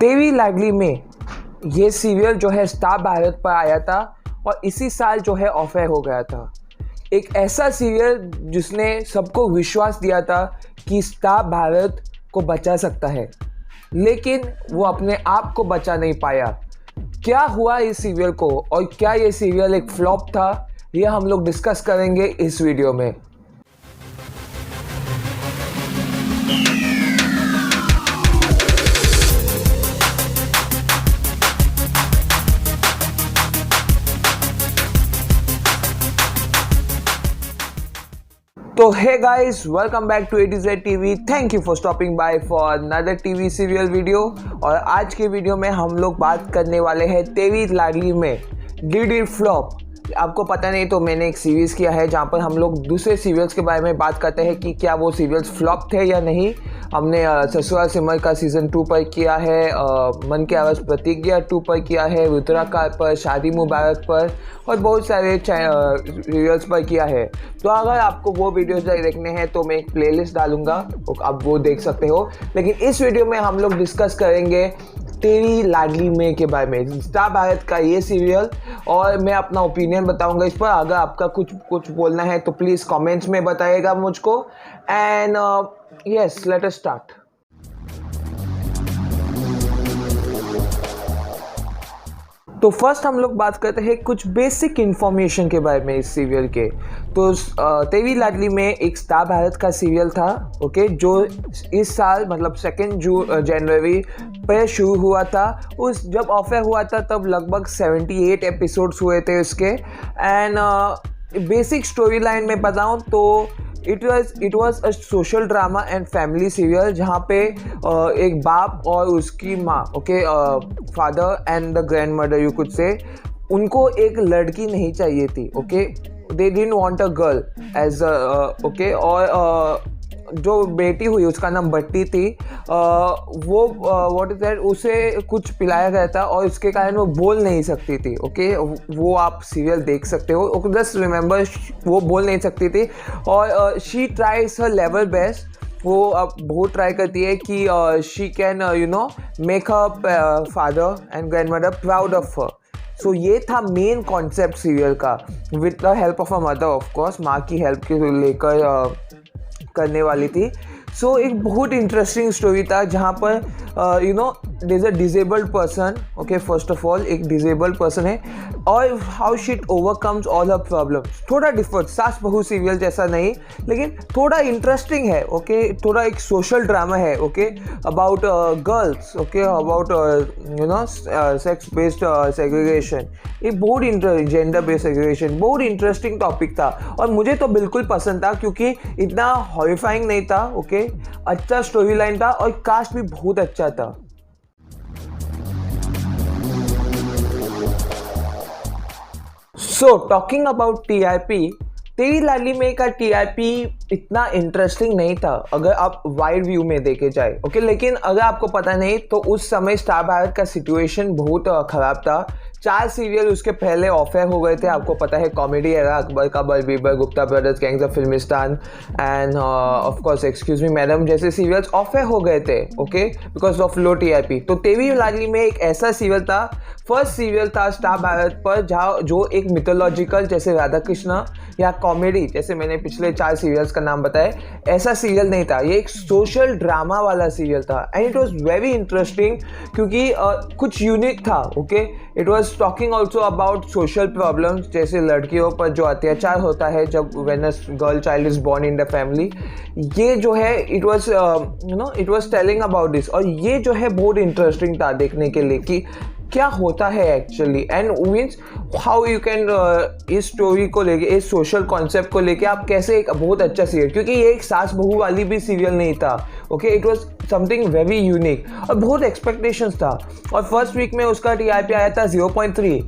तेवी लाडली में ये सीरियल जो है स्टार भारत पर आया था और इसी साल जो है ऑफ एयर हो गया था। एक ऐसा सीरियल जिसने सबको विश्वास दिया था कि स्टार भारत को बचा सकता है, लेकिन वो अपने आप को बचा नहीं पाया। क्या हुआ इस सीरियल को और क्या ये सीरियल एक फ्लॉप था, ये हम लोग डिस्कस करेंगे इस वीडियो में। तो hey guys, welcome back to A2Z TV। Thank you for stopping by for another TV serial video. और आज के वीडियो में हम लोग बात करने वाले हैं तेवी लाडली में डिड इट फ्लॉप। आपको पता नहीं तो मैंने एक सीरीज़ किया है जहाँ पर हम लोग दूसरे सीरियल्स के बारे में बात करते हैं कि क्या वो सीरियल्स फ्लॉप थे या नहीं। हमने ससुराल सिमर का सीज़न 2 पर किया है, मन की आवाज़ प्रतिज्ञा 2 पर किया है, रुद्राकाल पर, शादी मुबारक पर और बहुत सारे सीरियल्स पर किया है। तो अगर आपको वो वीडियोस देखने हैं तो मैं एक प्लेलिस्ट डालूंगा, आप वो देख सकते हो। लेकिन इस वीडियो में हम लोग डिस्कस करेंगे तेवी लाडली में के बारे में, स्टार भारत का ये सीरियल, और मैं अपना ओपिनियन बताऊंगा इस पर। अगर आपका कुछ बोलना है तो प्लीज़ कमेंट्स में बताइएगा मुझको। And yes, let us start. तो फर्स्ट हम लोग बात करते हैं कुछ बेसिक इन्फॉर्मेशन के बारे में इस सीरियल के। तो तेवी लाडली में एक स्टार भारत का सीरियल था, ओके, जो इस साल मतलब 2 जनवरी पे शुरू हुआ था। उस जब ऑफर हुआ था तब लगभग 78 एपिसोड्स हुए थे उसके। एंड बेसिक स्टोरी लाइन में बताऊँ तो it was a social drama and family serial, जहाँ पे एक बाप और उसकी माँ, okay, father and the grand mother you could say, उनको एक लड़की नहीं चाहिए थी, okay, they didn't want a girl as okay. और जो बेटी हुई उसका नाम बट्टी थी, वो व्हाट इज दैट, उसे कुछ पिलाया गया था और उसके कारण वो बोल नहीं सकती थी, ओके। वो आप सीरियल देख सकते हो, जस्ट रिमेंबर, वो बोल नहीं सकती थी। और she tries her level best, वो अब बहुत ट्राई करती है कि she can make her father and grandmother proud of her. So ये था मेन कॉन्सेप्ट सीरियल का, with the help of a mother, of course, माँ की हेल्प के लेकर करने वाली थी। सो एक बहुत इंटरेस्टिंग स्टोरी था जहाँ पर there is a disabled person, okay, first of all एक डिसेबल्ड पर्सन है और how she overcomes all her problems. थोड़ा डिफरेंट, सास बहू सीरियल जैसा नहीं, लेकिन थोड़ा इंटरेस्टिंग है, ओके। थोड़ा एक सोशल ड्रामा है, okay, about girls, okay, about sex based segregation. एक बहुत जेंडर बेस्ड सेग्रीगेशन, बहुत इंटरेस्टिंग टॉपिक था और मुझे तो बिल्कुल पसंद था क्योंकि इतना हॉरिफाइंग नहीं था, ओके। अच्छा स्टोरी लाइन था और कास्ट भी बहुत अच्छा था। So talking about TRP, तेवी Laadli में का टीआरपी इतना इंटरेस्टिंग नहीं था अगर आप वाइड व्यू में देखे जाए, ओके। लेकिन अगर आपको पता नहीं तो उस समय स्टार भारत का सिचुएशन बहुत ख़राब था। 4 सीरियल उसके पहले ऑफर हो गए थे, आपको पता है, कॉमेडी एरा, अकबर का बल, बीबर, Gupta brothers, gangs of Filmistan and of course excuse me madam जैसे सीरियल्स ऑफर हो गए थे, okay, because of low TRP. तो तेवी लाडली में एक ऐसा सीरियल था, फर्स्ट सीरियल था स्टार भारत पर जहाँ जो एक मिथोलॉजिकल जैसे राधा कृष्ण या कॉमेडी जैसे मैंने पिछले 4 सीरियल्स का नाम बताया, ऐसा सीरियल नहीं था। ये एक सोशल ड्रामा वाला सीरियल था and it was very interesting क्योंकि कुछ यूनिक था, okay. It was talking also about social problems, जैसे लड़कियों पर जो अत्याचार होता है जब when a girl child is born in the family. ये जो है it was telling about this, और ये जो है बहुत इंटरेस्टिंग था देखने के लिए कि क्या होता है actually, and means how you can इस स्टोरी को लेके, इस सोशल कॉन्सेप्ट को लेके आप कैसे एक बहुत अच्छा सीरियल, क्योंकि ये एक सास बहू वाली भी सीरियल नहीं था, okay. It was something very unique और बहुत एक्सपेक्टेशंस था। और फर्स्ट वीक में उसका टीआरपी आया था 0.3,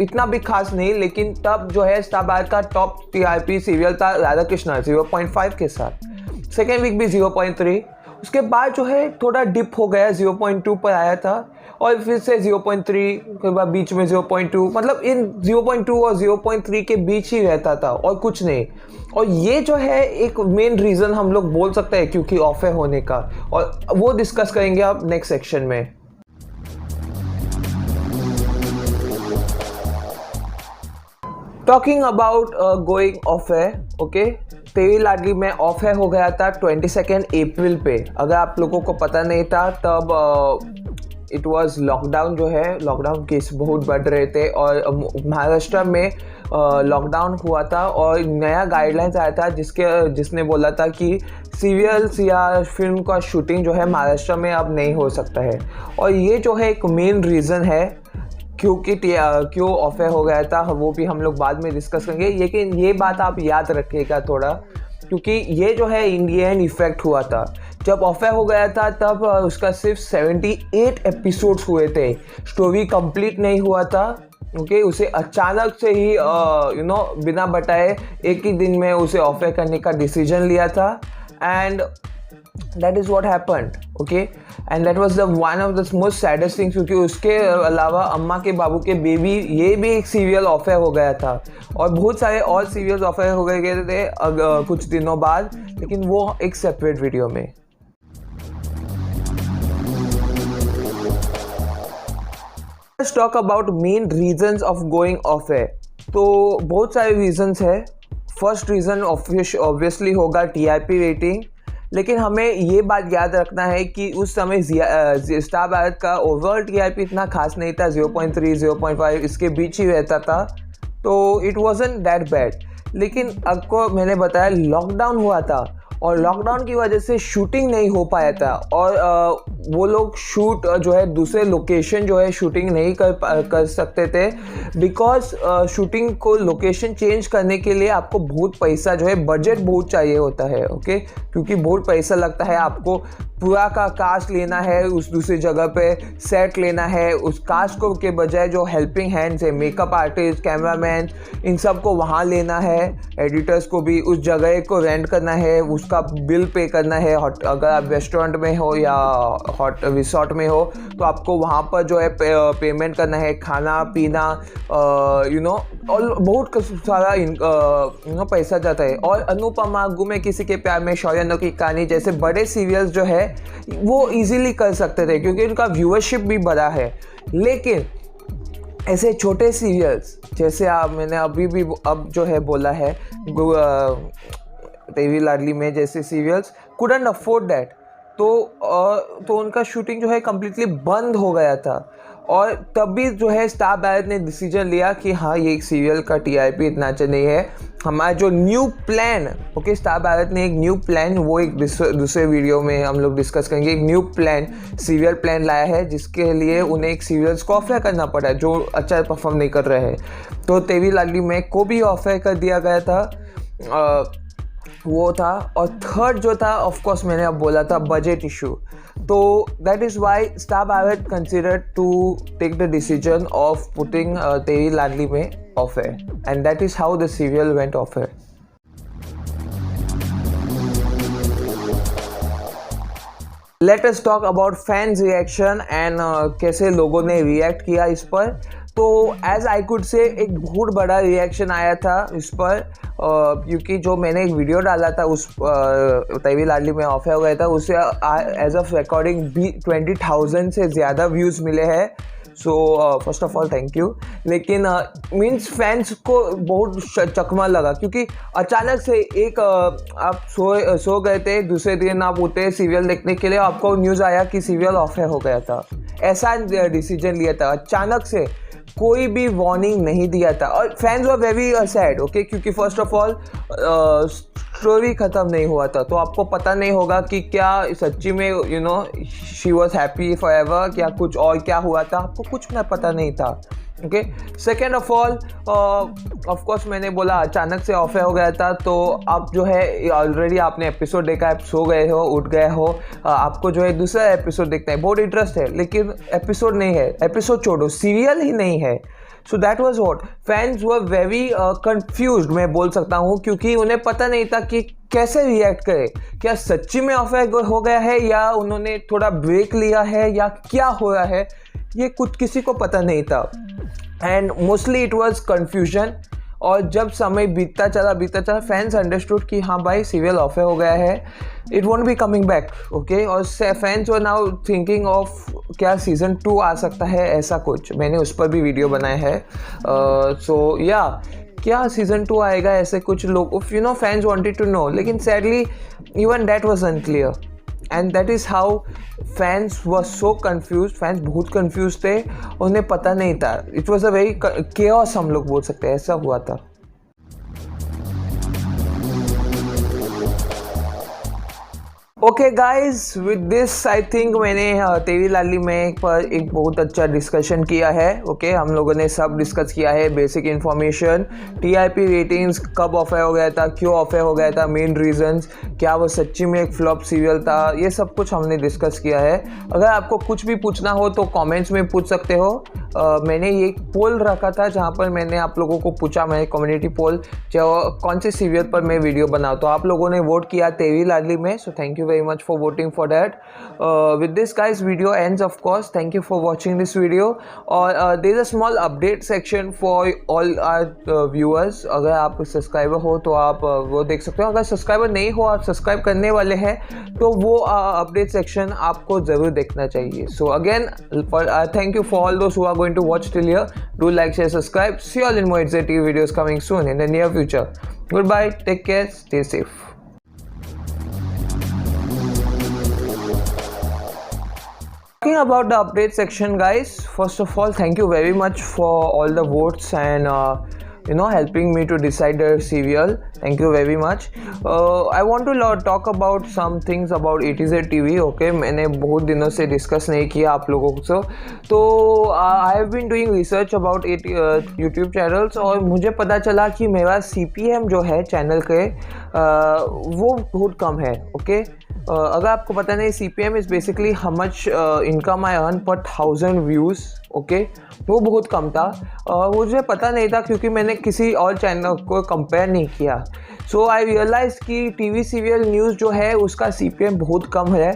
इतना भी खास नहीं, लेकिन तब जो है स्टार भारत का टॉप टीआरपी सीरियल था राधा कृष्णा 0.5 के साथ। सेकेंड वीक भी 0.3, उसके बाद जो है थोड़ा डिप हो गया, 0.2 पर आया था और फिर से 0.3 के बाद बीच में 0.2, मतलब इन 0.2 और 0.3 के बीच ही रहता था और कुछ नहीं। और ये जो है एक मेन रीज़न हम लोग बोल सकते हैं क्योंकि ऑफर होने का, और वो डिस्कस करेंगे आप नेक्स्ट सेक्शन में। टॉकिंग अबाउट गोइंग ऑफ है, ओके, तेरी लाडली में ऑफ है हो गया था 22 अप्रैल पे। अगर आप लोगों को पता नहीं था तब इट वाज लॉकडाउन जो है, लॉकडाउन केस बहुत बढ़ रहे थे और महाराष्ट्र में लॉकडाउन हुआ था और नया गाइडलाइंस आया था जिसने बोला था कि सीरियल्स या फिल्म का शूटिंग जो है महाराष्ट्र में अब नहीं हो सकता है। और ये जो है एक मेन रीज़न है क्यों ऑफे हो गया था, वो भी हम लोग बाद में डिस्कस करेंगे। लेकिन ये बात आप याद रखिएगा थोड़ा, क्योंकि ये जो है इंडियन इफेक्ट हुआ था। जब ऑफे हो गया था तब उसका सिर्फ 78 एपिसोड्स हुए थे, स्टोरी कंप्लीट नहीं हुआ था, ओके। उसे अचानक से ही बिना बताए एक ही दिन में उसे ऑफे करने का डिसीजन लिया था and that is what happened, okay, and that was the one of the most saddest things, क्योंकि उसके अलावा अम्मा के बाबू के बेबी ये भी एक सीरियल ऑफर हो गया था और बहुत सारे और सीरियल्स ऑफर हो गए थे कुछ दिनों बाद, लेकिन वो एक सेपरेट वीडियो में। Let's talk about main reasons of going off है। तो बहुत सारे रीजंस है। फर्स्ट रीज़न ऑब्वियसली होगा टीआरपी रेटिंग, लेकिन हमें ये बात याद रखना है कि उस समय स्टार भारत का ओवरऑल टीआरपी इतना खास नहीं था, 0.3 0.5 इसके बीच ही रहता था, तो इट वाजंट दैट बैड। लेकिन आपको मैंने बताया लॉकडाउन हुआ था और लॉकडाउन की वजह से शूटिंग नहीं हो पाया था और वो लोग शूट जो है दूसरे लोकेशन जो है शूटिंग नहीं कर सकते थे, बिकॉज शूटिंग को लोकेशन चेंज करने के लिए आपको बहुत पैसा जो है बजट बहुत चाहिए होता है, ओके, क्योंकि बहुत पैसा लगता है। आपको पूरा का कास्ट लेना है, उस दूसरी जगह पे सेट लेना है, उस कास्ट को के बजाय जो हेल्पिंग हैंड्स है, मेकअप आर्टिस्ट, कैमरामैन, इन सब को वहाँ लेना है, एडिटर्स को भी उस जगह को रेंट करना है, उसका बिल पे करना है। अगर आप रेस्टोरेंट में हो या हॉट रिसोर्ट में हो तो आपको वहाँ पर जो है पेमेंट करना है, खाना पीना और बहुत सारा पैसा जाता है। और अनुपमा, गुमे किसी के प्यार में, शौर्यनो की कहानी जैसे बड़े सीरियल्स जो है वो इजीली कर सकते थे क्योंकि उनका व्यूअरशिप भी बड़ा है। लेकिन ऐसे छोटे सीरियल्स जैसे मैंने अभी भी अब जो है बोला है तेरी लाडली में जैसे सीरियल्स कुडंट अफोर्ड दैट, तो उनका शूटिंग जो है कम्प्लीटली बंद हो गया था। और तभी जो है स्टार भारत ने डिसीजन लिया कि हाँ ये एक सीरियल का टीआरपी इतना अच्छा नहीं है, हमारा जो new plan, okay, star Bharat ने एक न्यू प्लान, वो एक दूसरे वीडियो में हम लोग डिस्कस करेंगे, एक न्यू प्लान सीरियल प्लान लाया है जिसके लिए उन्हें एक सीरियल्स को ऑफर करना पड़ा जो अच्छा परफॉर्म नहीं कर रहे हैं। तो तेरी लाडली में को भी ऑफर कर दिया गया था, वो था। और थर्ड जो था ऑफ कोर्स मैंने अब बोला था बजट इशू, तो that is why Star Bharat considered to take the decision of putting Teri Laadli में off air, and that is how the serial went off air. Let us talk about fans reaction and कैसे लोगों ने react किया इस पर। तो एज आई कुड से एक बहुत बड़ा रिएक्शन आया था इस पर, क्योंकि जो मैंने एक वीडियो डाला था उस तेरी लाडली में ऑफर हो गया था, उसे एज ऑफ रिकॉर्डिंग भी 20,000 से ज़्यादा व्यूज़ मिले हैं। So first of all thank you. लेकिन मीन्स फैंस को बहुत चकमा लगा क्योंकि अचानक से एक आप सो गए थे, दूसरे दिन आप उठे सीरियल देखने के लिए, आपको न्यूज़ आया कि सीरियल ऑफर हो गया था। ऐसा डिसीजन लिया था अचानक से, कोई भी वार्निंग नहीं दिया था और fans were very sad, okay, क्योंकि फर्स्ट ऑफ ऑल स्टोरी ख़त्म नहीं हुआ था, तो आपको पता नहीं होगा कि क्या सच्ची में she was happy for ever, क्या कुछ और क्या हुआ था, आपको कुछ ना पता नहीं था, okay. Second of all of course मैंने बोला अचानक से ऑफर हो गया था, तो आप जो है ऑलरेडी आपने एपिसोड देखा, आप सो गए हो, उठ गए हो, आपको जो है दूसरा एपिसोड देखना है, बहुत इंटरेस्ट है, लेकिन एपिसोड नहीं है, एपिसोड छोड़ो, सीरियल ही नहीं है। So that was what fans were very confused, मैं बोल सकता हूँ, क्योंकि उन्हें पता नहीं था कि कैसे रिएक्ट करे, क्या सच्ची में ऑफर हो गया है या उन्होंने थोड़ा ब्रेक लिया है या क्या हो रहा है, ये कुछ किसी को पता नहीं था। And mostly it was confusion. और जब समय बीतता चला फैंस अंडरस्टूड कि हाँ भाई सीरियल ऑफर हो गया है, it won't be coming back, okay. और fans were now thinking of क्या सीज़न 2 आ सकता है, ऐसा कुछ मैंने उस पर भी वीडियो बनाया है। सो या क्या सीज़न 2 आएगा, ऐसे कुछ लोग फैंस वांटेड टू नो, लेकिन sadly even that was unclear and that is how fans were so confuse. Fans बहुत कन्फ्यूज थे, उन्हें पता नहीं था। It was a very chaos हम लोग बोल सकते हैं, ऐसा हुआ था। Okay guys, with this I think मैंने तेरी लाली में पर एक बहुत अच्छा डिस्कशन किया है। ओके हम लोगों ने सब डिस्कस किया है, बेसिक इन्फॉर्मेशन, टीआरपी रेटिंग्स, कब ऑफर हो गया था, क्यों ऑफर हो गया था, मेन रीजंस, क्या वो सच्ची में एक फ्लॉप सीरियल था, ये सब कुछ हमने डिस्कस किया है। अगर आपको कुछ भी पूछना हो तो कमेंट्स में पूछ सकते हो। मैंने ये पोल रखा था जहाँ पर मैंने आप लोगों को पूछा, मैं कम्युनिटी पोल, जो कौन से सीरियल पर मैं वीडियो बनाऊँ, तो आप लोगों ने वोट किया तेरी लाडली में, so thank you very much for voting for that. With this guys video ends, of course. Thank you for watching this video. और there is a small update section for all our viewers. अगर आप subscriber हो तो आप वो देख सकते हो, अगर सब्सक्राइबर नहीं हो, आप सब्सक्राइब करने वाले हैं तो वो अपडेट सेक्शन आपको ज़रूर देखना चाहिए। So again, thank you for all those who are going to watch till here. Do like, share, subscribe. See you all in more HZTV videos coming soon in the near future. Goodbye. Take care. Stay safe. Talking about the update section, guys, first of all, thank you very much for all the votes and helping me to decide the serial. Thank you very much. I want to talk about some things about ATZ TV. Okay, मैंने बहुत दिनों से discuss नहीं किया आप लोगों से, तो I have been doing research about YouTube channels और मुझे पता चला कि मेरा CPM जो है चैनल के वो बहुत कम है। ओके अगर आपको पता नहीं, CPM is basically how much income I earn पर 1000 व्यूज़। ओके वो बहुत कम था, मुझे पता नहीं था क्योंकि मैंने किसी और चैनल को कंपेयर नहीं किया। सो आई रियलाइज कि टीवी सीरियल न्यूज़ जो है उसका CPM बहुत कम है,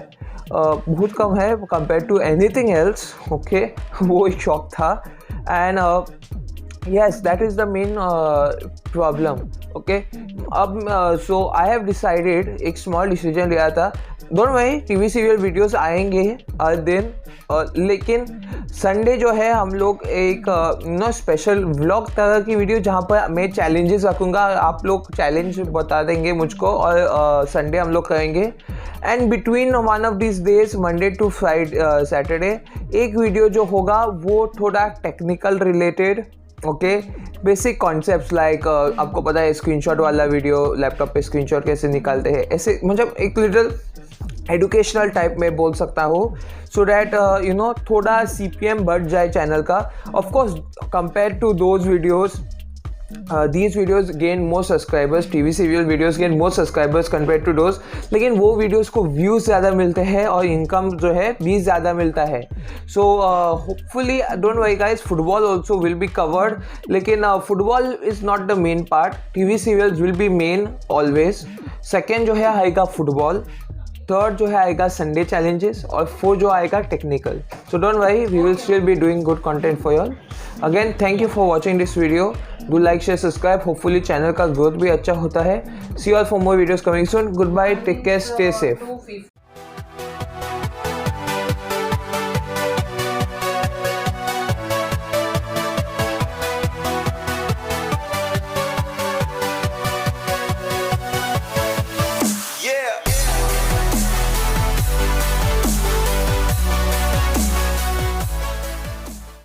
बहुत कम है compare to anything else. Okay वो एक शॉक था and yes, that is the main problem. Okay, अब so I have decided, एक small decision लिया था। दोनों वही टीवी सीरियल वीडियोस आएंगे हर दिन, लेकिन संडे जो है हम लोग एक स्पेशल व्लॉग तरह की वीडियो जहाँ पर मैं चैलेंजेस रखूँगा, आप लोग चैलेंज बता देंगे मुझको और संडे हम लोग करेंगे। And between one of this days, Monday to Friday Saturday, एक वीडियो जो होगा वो थोड़ा technical related, okay basic concepts like आपको पता है स्क्रीनशॉट वाला वीडियो, लैपटॉप पे स्क्रीनशॉट कैसे निकालते हैं, ऐसे मतलब एक लिटिल एजुकेशनल टाइप में बोल सकता हो, सो डैट थोड़ा CPM बढ़ जाए चैनल का। Of course compare to those videos, these videos gain more subscribers, TV serial videos gain more subscribers compared to those, लेकिन वो videos को views ज़्यादा मिलते हैं और income जो है भी ज़्यादा मिलता है। So hopefully don't worry guys, football also will be covered, लेकिन football is not the main part, TV serials will be main always। Second जो है आएगा football, थर्ड जो है आएगा संडे चैलेंजेस और फोर्थ जो आएगा technical. So don't worry, we will still be doing good content for you. Again thank you for watching this video, do like share subscribe, hopefully channel का growth भी अच्छा होता है। See you all for more videos coming soon. Goodbye, take care, stay safe.